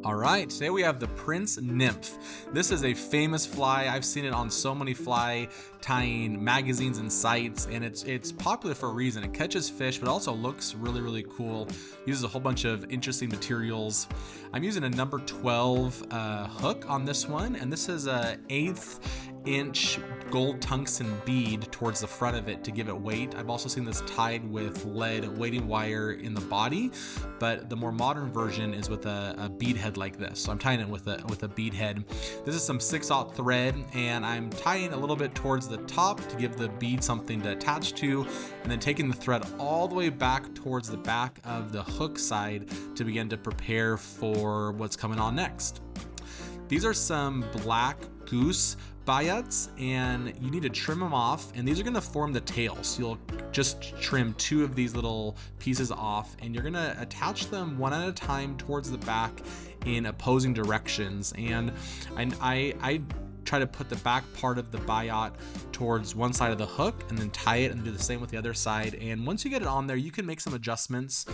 All right, today we have the Prince Nymph. This is a famous fly. I've seen it on so many fly tying magazines and sites, and it's popular for a reason. It catches fish, but also looks really, really cool. Uses a whole bunch of interesting materials. I'm using a number 12 hook on this one, and this is a 1/8 inch gold tungsten bead towards the front of it to give it weight. I've also seen this tied with lead weighting wire in the body, but the more modern version is with a bead head like this. So I'm tying it with a bead head. This is some 6/0 thread, and I'm tying a little bit towards the top to give the bead something to attach to, and then taking the thread all the way back towards the back of the hook side to begin to prepare for what's coming on next. These are some black goose biots, and you need to trim them off, and these are going to form the tail. So you'll just trim 2 of these little pieces off, and you're going to attach them one at a time towards the back in opposing directions. And I try to put the back part of the biot towards one side of the hook and then tie it and do the same with the other side. And once you get it on there, you can make some adjustments,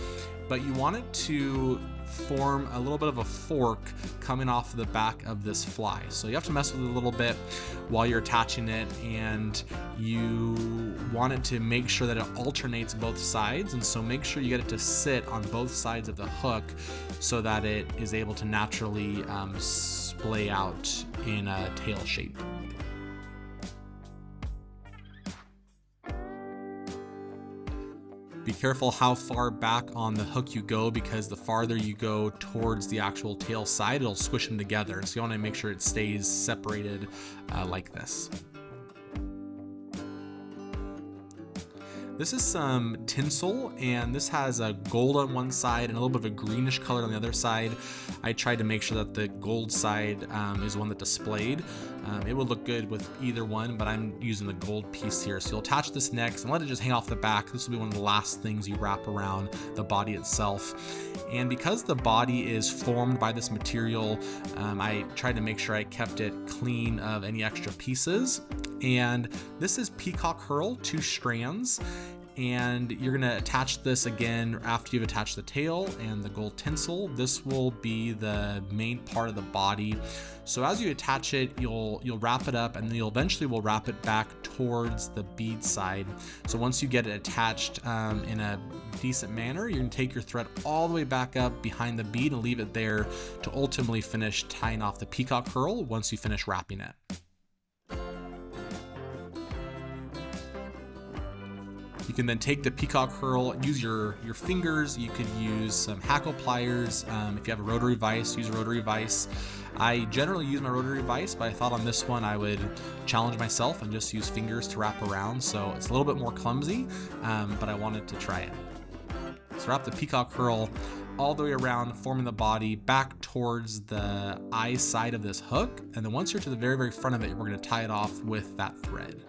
but you want it to form a little bit of a fork coming off the back of this fly. So you have to mess with it a little bit while you're attaching it, and you want it to make sure that it alternates both sides. And so make sure you get it to sit on both sides of the hook so that it is able to naturally splay out in a tail shape. Be careful how far back on the hook you go, because the farther you go towards the actual tail side, it'll squish them together. So you want to make sure it stays separated like this. This is some tinsel, and this has a gold on one side and a little bit of a greenish color on the other side. I tried to make sure that the gold side is the one that displayed. It would look good with either one, but I'm using the gold piece here. So you'll attach this next and let it just hang off the back. This will be one of the last things you wrap around the body itself. And because the body is formed by this material, I tried to make sure I kept it clean of any extra pieces. And this is Peacock Herl, 2 strands. And you're gonna attach this again after you've attached the tail and the gold tinsel. This will be the main part of the body. So as you attach it, you'll wrap it up, and then you'll eventually will wrap it back towards the bead side. So once you get it attached in a decent manner, you're gonna take your thread all the way back up behind the bead and leave it there to ultimately finish tying off the Peacock Herl once you finish wrapping it. You can then take the Peacock Herl, use your fingers. You could use some Hackle pliers. If you have a rotary vise, use a rotary vise. I generally use my rotary vise, but I thought on this one I would challenge myself and just use fingers to wrap around. So it's a little bit more clumsy, but I wanted to try it. So wrap the Peacock Herl all the way around, forming the body back towards the eye side of this hook. And then once you're to the very, very front of it, we're going to tie it off with that thread.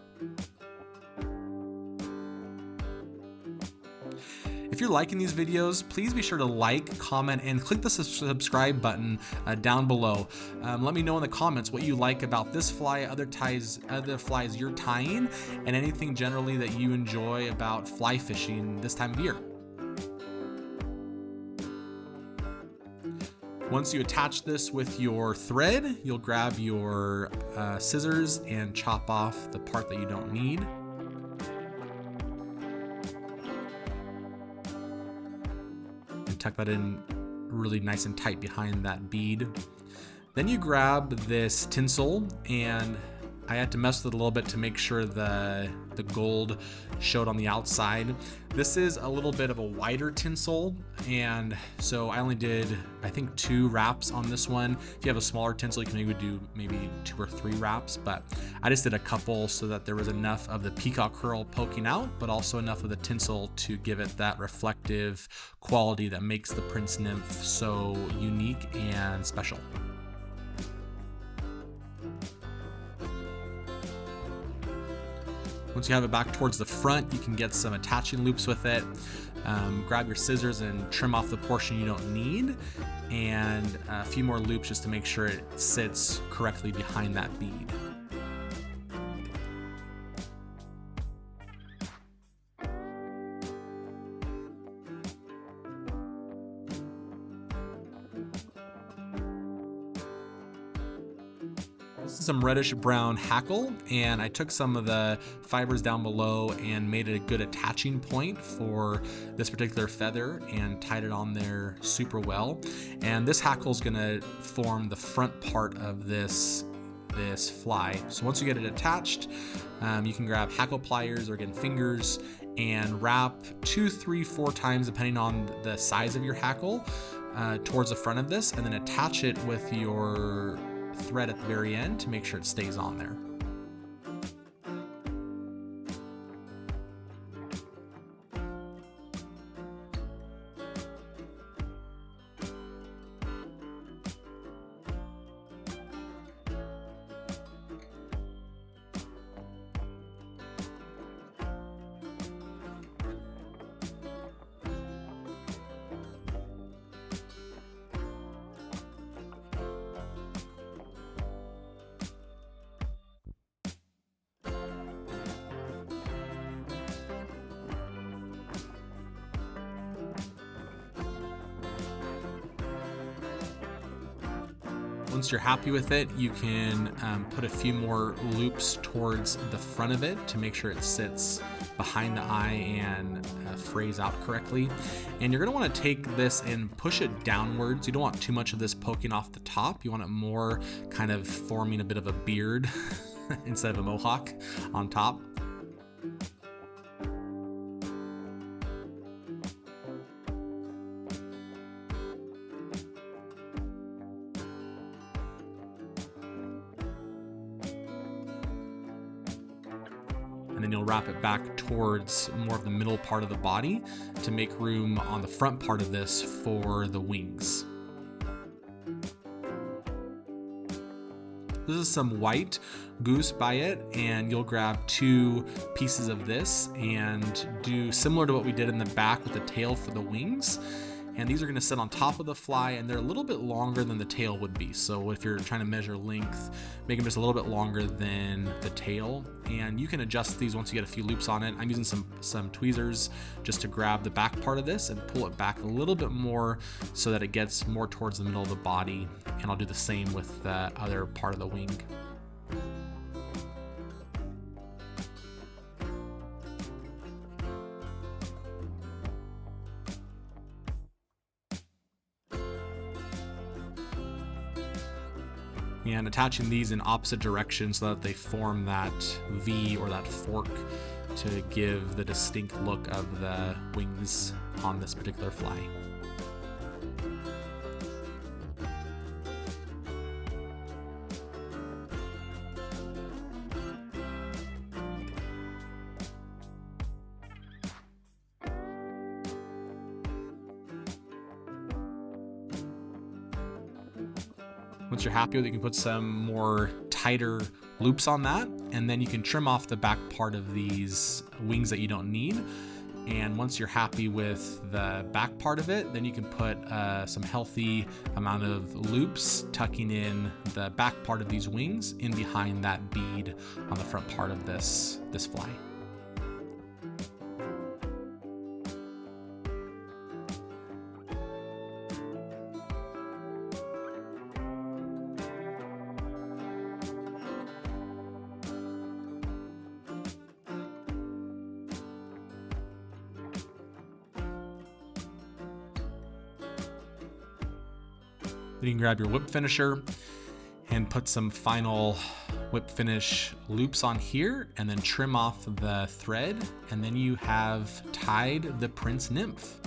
If you're liking these videos, please be sure to like, comment, and click the subscribe button down below. Let me know in the comments what you like about this fly, other flies you're tying, and anything generally that you enjoy about fly fishing this time of year. Once you attach this with your thread, you'll grab your scissors and chop off the part that you don't need. Tuck that in really nice and tight behind that bead. Then you grab this tinsel, and I had to mess with it a little bit to make sure the gold showed on the outside. This is a little bit of a wider tinsel, and so I only did, I think, 2 wraps on this one. If you have a smaller tinsel, you can maybe 2 or 3 wraps, but I just did a couple so that there was enough of the Peacock Herl poking out, but also enough of the tinsel to give it that reflective quality that makes the Prince Nymph so unique and special. Once you have it back towards the front, you can get some attaching loops with it. Grab your scissors and trim off the portion you don't need, and a few more loops just to make sure it sits correctly behind that bead. Some reddish brown hackle, and I took some of the fibers down below and made it a good attaching point for this particular feather and tied it on there super well. And this hackle is going to form the front part of this fly. So once you get it attached, you can grab hackle pliers or again fingers and wrap 2, 3, 4 times depending on the size of your hackle towards the front of this, and then attach it with your thread at the very end to make sure it stays on there. Once you're happy with it, you can put a few more loops towards the front of it to make sure it sits behind the eye and frays out correctly. And you're gonna wanna take this and push it downwards. You don't want too much of this poking off the top. You want it more kind of forming a bit of a beard instead of a mohawk on top. And then you'll wrap it back towards more of the middle part of the body to make room on the front part of this for the wings. This is some white goose biot, and you'll grab 2 pieces of this and do similar to what we did in the back with the tail for the wings. And these are going to sit on top of the fly, and they're a little bit longer than the tail would be. So if you're trying to measure length, make them just a little bit longer than the tail. And you can adjust these once you get a few loops on it. I'm using some tweezers just to grab the back part of this and pull it back a little bit more so that it gets more towards the middle of the body. And I'll do the same with the other part of the wing. And attaching these in opposite directions so that they form that V or that fork to give the distinct look of the wings on this particular fly. Once you're happy with it, you can put some more tighter loops on that, and then you can trim off the back part of these wings that you don't need. And once you're happy with the back part of it, then you can put some healthy amount of loops tucking in the back part of these wings in behind that bead on the front part of this fly. Then you can grab your whip finisher and put some final whip finish loops on here and then trim off the thread, and then you have tied the Prince Nymph.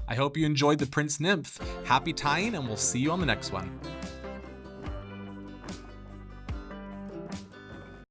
I hope you enjoyed the Prince Nymph. Happy tying, and we'll see you on the next one.